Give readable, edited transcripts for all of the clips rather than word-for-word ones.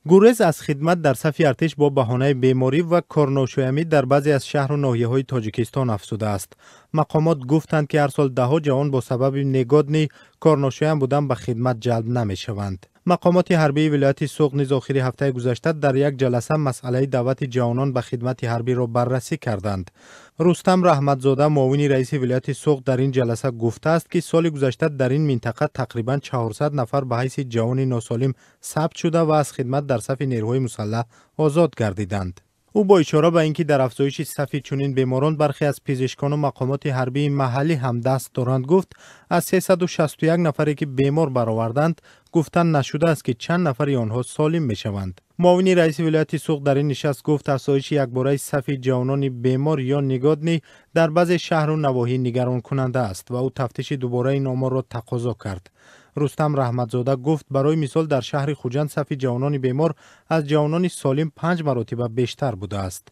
گریز از خدمت در صف ارتش با بهانه بیماری و کارناشیمی در بعضی از شهر و ناحیه‌های تاجیکستان افزوده است. مقامات گفتند که هر سال ده‌ها جوان با سبب نگادنی کارناشیان بودن به خدمت جلب نمی‌شوند. مقامات حربی ولایت سوغد نیز آخر هفته گذشته در یک جلسه مسئله دعوت جوانان به خدمت حربی را بررسی کردند. رستم رحمتزاده معاون رئیس ولایت سوغد در این جلسه گفته است که سال گذشته در این منطقه تقریباً 400 نفر به حیث جوان ناسالم ثبت شده و از خدمت در صف نیروهای مسلح آزاد گردیدند. او با اشاره به اینکه در افزایش صف چنین بیماران برخی از پزشکان و مقامات حربی محلی هم دست دارند گفت از 361 نفری که بیمار برآوردند گفتن نشده است که چند نفری آنها سالم میشوند. معاون رئیس ولایت سوغد در این نشست گفت افزایش یکباره صف جوانان بیمار یا نگادنی در بعضی شهر و نواحی نگران کننده است و او تفتیش دوباره این آمار را تقاضا کرد. رستم رحمتزاده گفت برای مثال در شهر خوجند صف جوانان بیمار از جوانان سالم 5 مرتبه بیشتر بوده است.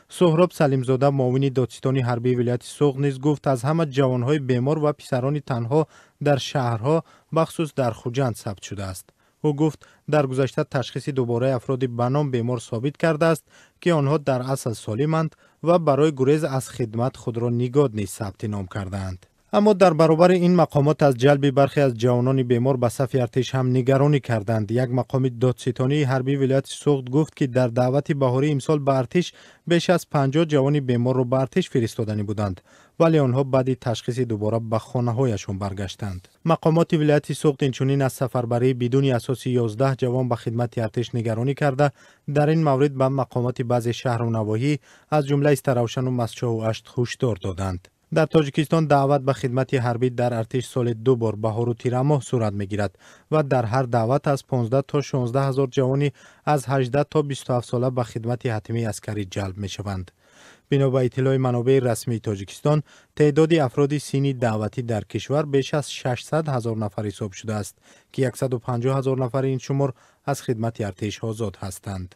سهراب سلیمزاده معاون دادستانی حربی ولایت سوغد نیز گفت از همه جوانهای بیمار و پسران تنها در شهرها بخصوص در خوجند ثبت شده است. او گفت در گذشته تشخیص دوباره افراد به نام بیمار ثابت کرده است که آنها در اصل سالمند و برای گریز از خدمت خود را نگاد نیز ثبت نام کردند. اما در برابر این مقامات از جلب برخی از جوانان بیمار به صف ارتش هم نگرانی کردند. یک مقام دادستانی حربی ولایت سوغد گفت که در دعوت بهاری امسال به ارتش بیش از 50 جوان بیمار را به ارتش فرستادنی بودند ولی آنها بعد تشخیص دوباره به خانه هایشان برگشتند. مقامات ولایت سوغد اینچنین از سفربری بدون اساس 11 جوان به خدمت ارتش نگرانی کرده در این مورد به مقامات بعضی شهر و نواحی از جمله استراوشن و مسچا و اشت هشدار دادند. در تاجیکستان دعوت به خدمت حربی در ارتش سال 2 بار بهار و تیر ماه صورت میگیرد و در هر دعوت از 15 تا 16 هزار جوانی از 18 تا 27 ساله به خدمت حتمی عسکری جلب می شوند. بنا به اطلاع منابع رسمی تاجیکستان تعداد افراد سینی دعوتی در کشور بیش از 600 هزار نفر حساب شده است که 150 هزار نفر این شمار از خدمت ارتش آزاد هستند.